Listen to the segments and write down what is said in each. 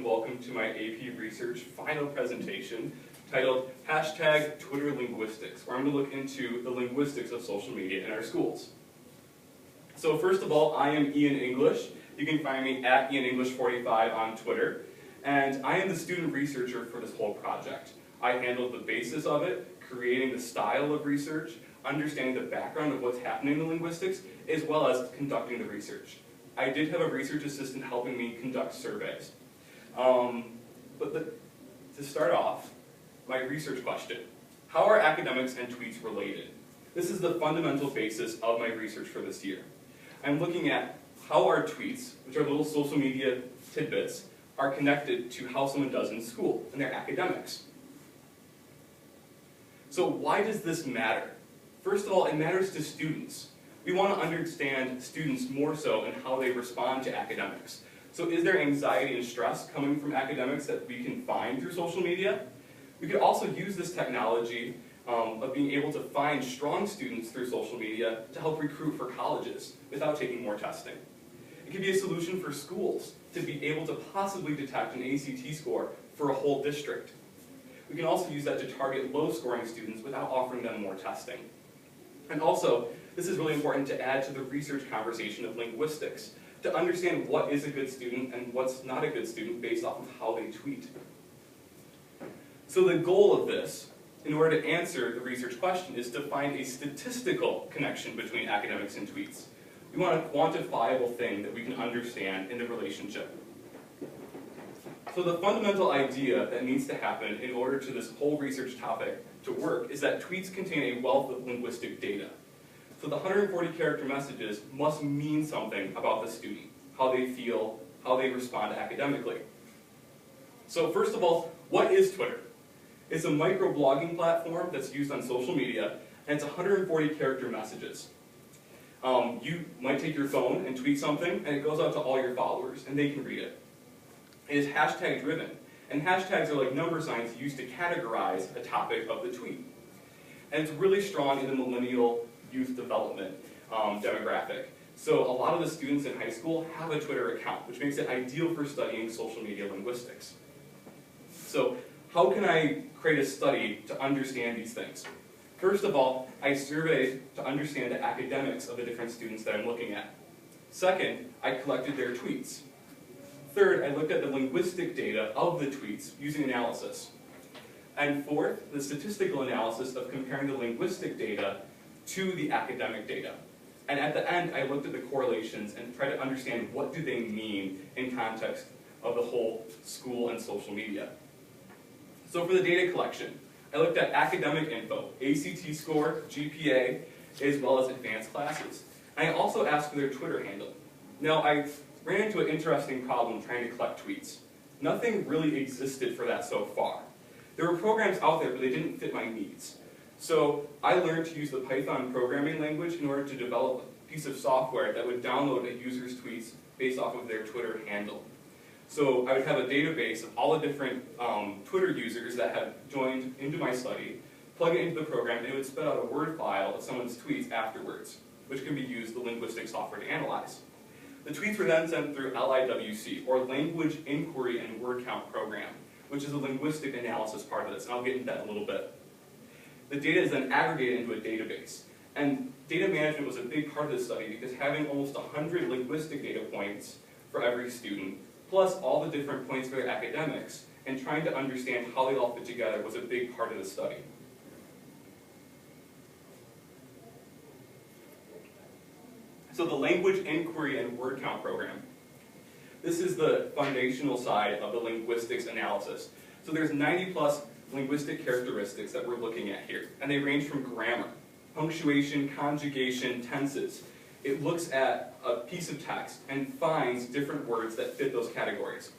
Welcome to my AP Research final presentation titled #Twitter Linguistics, where I'm going to look into the linguistics of social media in our schools. So first of all, I am Ian English. You can find me at IanEnglish45 on Twitter, and I am the student researcher for this whole project. I handled the basis of it, creating the style of research, understanding the background of what's happening in linguistics, as well as conducting the research. I did have a research assistant helping me conduct surveys. To start off, my research question: how are academics and tweets related? This is the fundamental basis of my research for this year. I'm looking at how our tweets, which are little social media tidbits, are connected to how someone does in school and their academics. So why does this matter? First of all, it matters to students. We want to understand students more so and how they respond to academics. So is there anxiety and stress coming from academics that we can find through social media? We could also use this technology of being able to find strong students through social media to help recruit for colleges without taking more testing. It could be a solution for schools to be able to possibly detect an ACT score for a whole district. We can also use that to target low-scoring students without offering them more testing. And also, this is really important to add to the research conversation of linguistics, to understand what is a good student and what's not a good student based off of how they tweet. So the goal of this, in order to answer the research question, is to find a statistical connection between academics and tweets. We want a quantifiable thing that we can understand in the relationship. So the fundamental idea that needs to happen in order to this whole research topic to work is that tweets contain a wealth of linguistic data. So the 140 character messages must mean something about the student, how they feel, how they respond academically. So first of all, what is Twitter? It's a microblogging platform that's used on social media, and it's 140 character messages. You might take your phone and tweet something, and it goes out to all your followers, and they can read it. It is hashtag driven, and hashtags are like number signs used to categorize a topic of the tweet. And it's really strong in the millennial youth development demographic. So a lot of the students in high school have a Twitter account, which makes it ideal for studying social media linguistics. So how can I create a study to understand these things? First of all, I surveyed to understand the academics of the different students that I'm looking at. Second, I collected their tweets. Third, I looked at the linguistic data of the tweets using analysis. And fourth, the statistical analysis of comparing the linguistic data to the academic data. And at the end, I looked at the correlations and tried to understand what do they mean in context of the whole school and social media. So for the data collection, I looked at academic info, ACT score, GPA, as well as advanced classes. And I also asked for their Twitter handle. Now, I ran into an interesting problem trying to collect tweets. Nothing really existed for that so far. There were programs out there, but they didn't fit my needs. So I learned to use the Python programming language in order to develop a piece of software that would download a user's tweets based off of their Twitter handle. So I would have a database of all the different Twitter users that had joined into my study, plug it into the program, and it would spit out a Word file of someone's tweets afterwards, which can be used the linguistic software to analyze. The tweets were then sent through LIWC, or Language Inquiry and Word Count Program, which is a linguistic analysis part of this, and I'll get into that in a little bit. The data is then aggregated into a database. And data management was a big part of this study because having almost 100 linguistic data points for every student, plus all the different points for their academics, and trying to understand how they all fit together was a big part of the study. So the Language Inquiry and Word Count Program. This is the foundational side of the linguistics analysis. So there's 90 plus linguistic characteristics that we're looking at here, and they range from grammar, punctuation, conjugation, tenses. It looks at a piece of text and finds different words that fit those categories.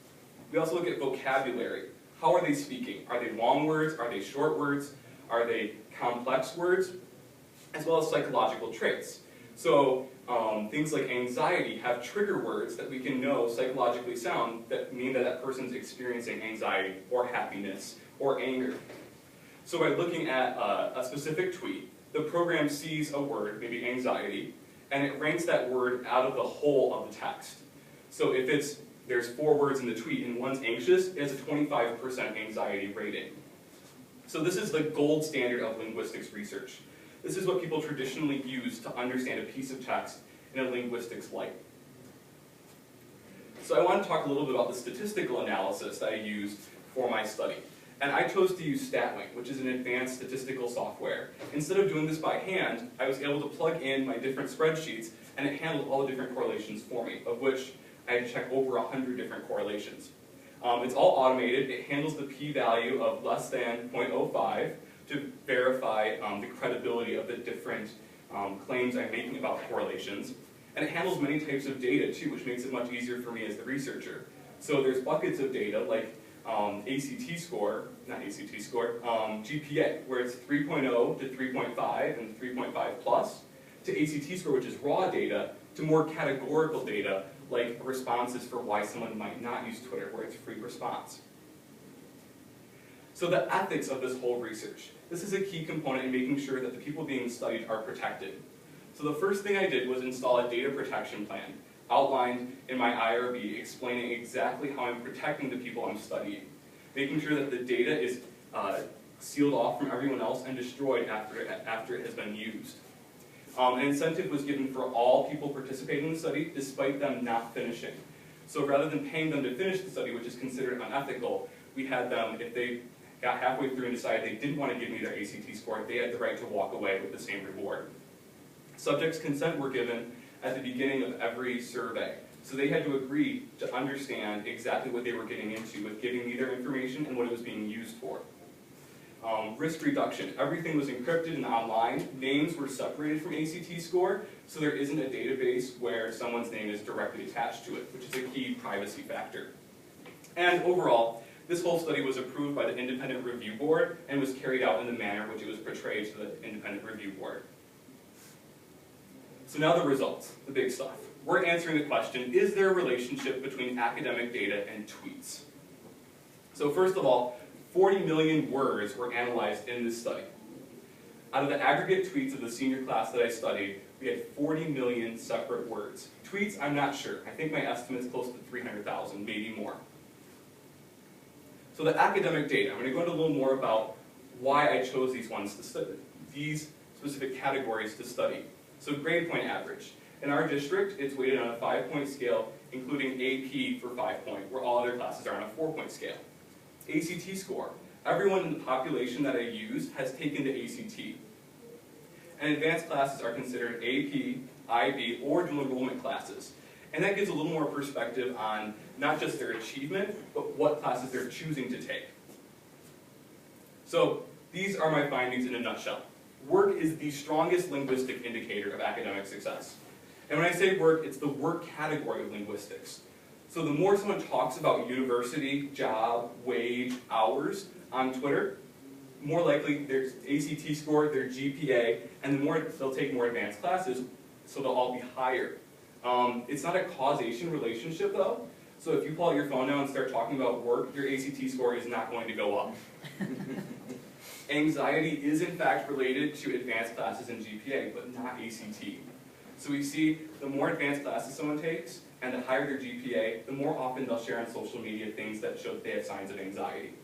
We also look at vocabulary. How are they speaking? Are they long words? Are they short words? Are they complex words? As well as psychological traits. So things like anxiety have trigger words that we can know psychologically sound that mean that that person's experiencing anxiety or happiness or anger. So by looking at a specific tweet, the program sees a word, maybe anxiety, and it ranks that word out of the whole of the text. So if there's 4 words in the tweet and one's anxious, it has a 25% anxiety rating. So this is the gold standard of linguistics research. This is what people traditionally use to understand a piece of text in a linguistics light. So I want to talk a little bit about the statistical analysis that I used for my study. And I chose to use StatLink, which is an advanced statistical software. Instead of doing this by hand, I was able to plug in my different spreadsheets, and it handled all the different correlations for me, of which I had to check over 100 different correlations. It's all automated. It handles the p-value of less than 0.05 to verify the credibility of the different claims I'm making about correlations. And it handles many types of data too, which makes it much easier for me as the researcher. So there's buckets of data like GPA, where it's 3.0 to 3.5 and 3.5 plus, to ACT score, which is raw data, to more categorical data, like responses for why someone might not use Twitter, where it's free response. So the ethics of this whole research. This is a key component in making sure that the people being studied are protected. So the first thing I did was install a data protection plan, outlined in my IRB, explaining exactly how I'm protecting the people I'm studying, making sure that the data is sealed off from everyone else and destroyed after it has been used. An incentive was given for all people participating in the study, despite them not finishing. So rather than paying them to finish the study, which is considered unethical, we had them, if they got halfway through and decided they didn't want to give me their ACT score, they had the right to walk away with the same reward. Subjects' consent were given at the beginning of every survey. So they had to agree to understand exactly what they were getting into with giving me their information and what it was being used for. Risk reduction. Everything was encrypted and online. Names were separated from ACT score, so there isn't a database where someone's name is directly attached to it, which is a key privacy factor. And overall, this whole study was approved by the Independent Review Board and was carried out in the manner which it was portrayed to the Independent Review Board. So now the results, the big stuff. We're answering the question, is there a relationship between academic data and tweets? So first of all, 40 million words were analyzed in this study. Out of the aggregate tweets of the senior class that I studied, we had 40 million separate words. Tweets, I'm not sure. I think my estimate's close to 300,000, maybe more. So the academic data, I'm going to go into a little more about why I chose these ones to study, these specific categories to study. So grade point average. In our district, it's weighted on a 5-point scale, including AP for 5-point, where all other classes are on a 4-point scale. ACT score. Everyone in the population that I used has taken the ACT. And advanced classes are considered AP, IB, or dual enrollment classes. And that gives a little more perspective on not just their achievement, but what classes they're choosing to take. So these are my findings in a nutshell. Work is the strongest linguistic indicator of academic success. And when I say work, it's the work category of linguistics. So the more someone talks about university, job, wage, hours on Twitter, more likely their ACT score, their GPA, and the more they'll take more advanced classes, so they'll all be higher. It's not a causation relationship though. So if you pull out your phone now and start talking about work, your ACT score is not going to go up. Anxiety is in fact related to advanced classes and GPA, but not ACT. So we see the more advanced classes someone takes, and the higher their GPA, the more often they'll share on social media things that show that they have signs of anxiety.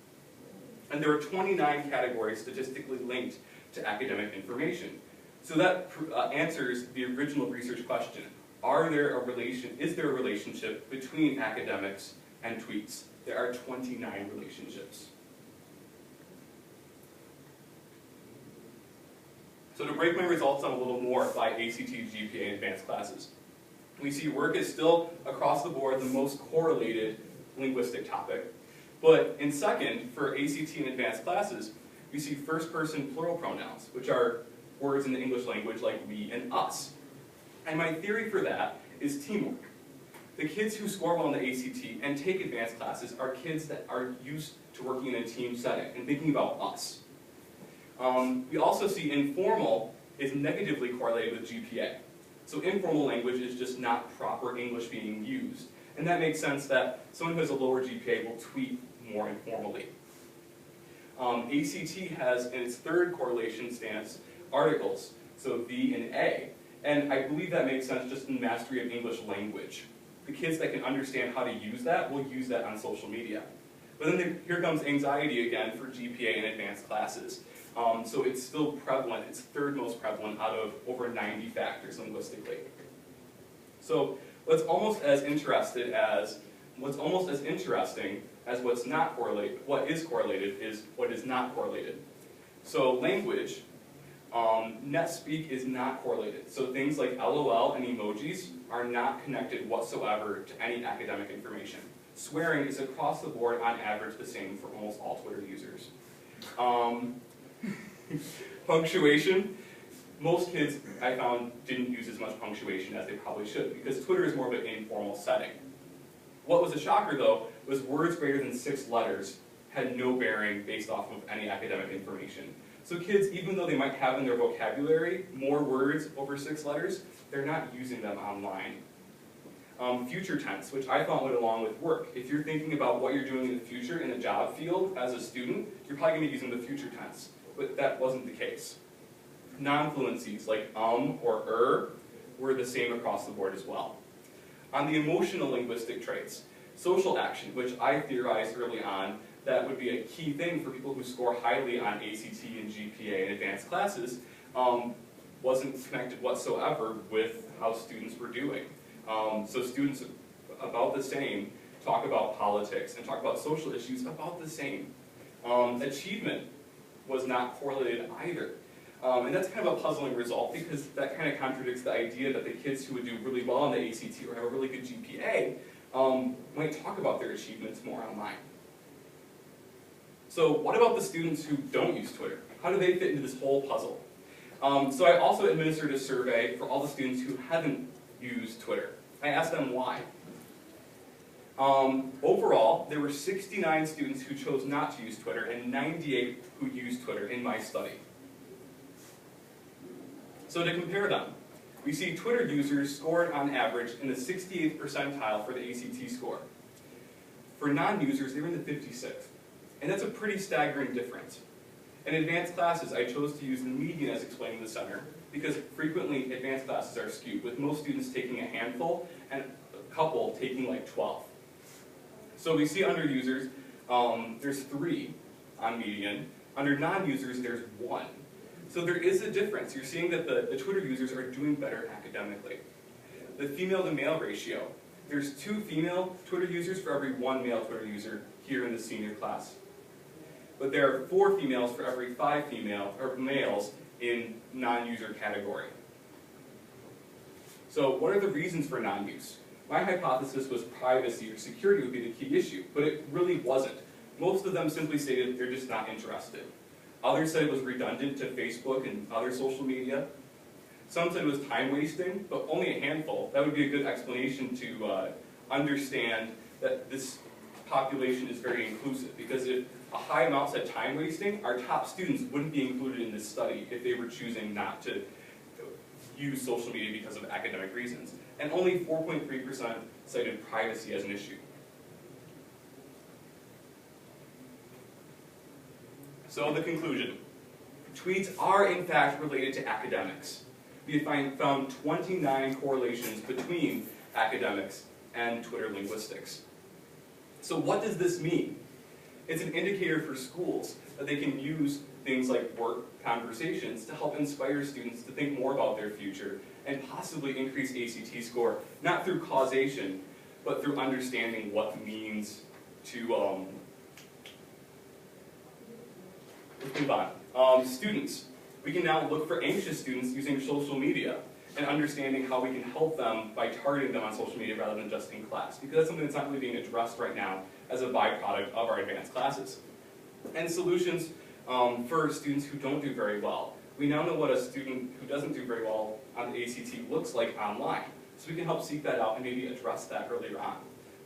And there are 29 categories statistically linked to academic information. So that answers the original research question. Is there a relationship between academics and tweets? There are 29 relationships. So to break my results down a little more by ACT, GPA, and advanced classes, we see work is still, across the board, the most correlated linguistic topic. But in second, for ACT and advanced classes, we see first-person plural pronouns, which are words in the English language like we and us. And my theory for that is teamwork. The kids who score well in the ACT and take advanced classes are kids that are used to working in a team setting and thinking about us. We also see informal is negatively correlated with GPA. So informal language is just not proper English being used. And that makes sense that someone who has a lower GPA will tweet more informally. ACT has, in its third correlation stance, articles, so V and A. And I believe that makes sense just in mastery of English language. the kids that can understand how to use that will use that on social media. But then here comes anxiety again for GPA in advanced classes. So it's still prevalent, it's third most prevalent out of over 90 factors linguistically. So what's almost as interesting as what's not correlated, what is correlated is what is not correlated. So language, net speak is not correlated. So things like LOL and emojis are not connected whatsoever to any academic information. Swearing is across the board on average the same for almost all Twitter users. Punctuation, most kids I found didn't use as much punctuation as they probably should because Twitter is more of an informal setting. What was a shocker though was words greater than 6 letters had no bearing based off of any academic information. So kids, even though they might have in their vocabulary more words over 6 letters, they're not using them online. Future tense, which I thought went along with work. If you're thinking about what you're doing in the future in a job field as a student, you're probably going to be using the future tense, but that wasn't the case. Non-fluencies like or were the same across the board as well. On the emotional linguistic traits, social action, which I theorized early on, that would be a key thing for people who score highly on ACT and GPA in advanced classes, wasn't connected whatsoever with how students were doing. So students about the same talk about politics and talk about social issues about the same. Achievement was not correlated either. And that's kind of a puzzling result because that kind of contradicts the idea that the kids who would do really well on the ACT or have a really good GPA might talk about their achievements more online. So what about the students who don't use Twitter? How do they fit into this whole puzzle? So I also administered a survey for all the students who haven't used Twitter. I asked them why. Overall, there were 69 students who chose not to use Twitter and 98 who used Twitter in my study. So to compare them, we see Twitter users scored on average in the 68th percentile for the ACT score. For non-users, they were in the 56th. And that's a pretty staggering difference. In advanced classes, I chose to use the median as explained in the center because frequently advanced classes are skewed, with most students taking a handful and a couple taking like 12. So we see under users, there's 3 on median. Under non-users, there's 1. So there is a difference. You're seeing that the Twitter users are doing better academically. The female to male ratio, there's 2 female Twitter users for every 1 male Twitter user here in the senior class. But there are 4 females for every 5 males in non-user category. So what are the reasons for non-use? My hypothesis was privacy or security would be the key issue, but it really wasn't. Most of them simply stated they're just not interested. Others said it was redundant to Facebook and other social media. Some said it was time wasting, but only a handful. That would be a good explanation to understand that this population is very inclusive, because if a high amount said time wasting, our top students wouldn't be included in this study if they were choosing not to use social media because of academic reasons. And only 4.3% cited privacy as an issue. So the conclusion. Tweets are in fact related to academics. We found 29 correlations between academics and Twitter linguistics. So what does this mean? It's an indicator for schools that they can use things like work conversations to help inspire students to think more about their future and possibly increase ACT score, not through causation, but through understanding what means to, let's move on. Students. We can now look for anxious students using social media and understanding how we can help them by targeting them on social media rather than just in class, because that's something that's not really being addressed right now as a byproduct of our advanced classes. And solutions for students who don't do very well. We now know what a student who doesn't do very well on the ACT looks like online, so we can help seek that out and maybe address that earlier on.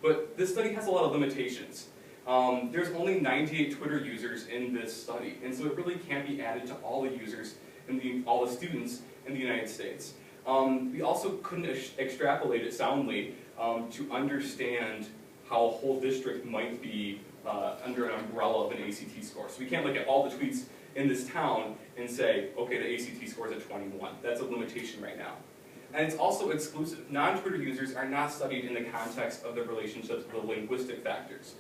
But this study has a lot of limitations. There's only 98 Twitter users in this study, and so it really can't be added to all the users and all the students in the United States. We also couldn't extrapolate it soundly to understand how a whole district might be under an umbrella of an ACT score. So we can't look at all the tweets in this town and say, okay, the ACT score is at 21. That's a limitation right now. And it's also exclusive. Non-tutor users are not studied in the context of the relationships of the linguistic factors.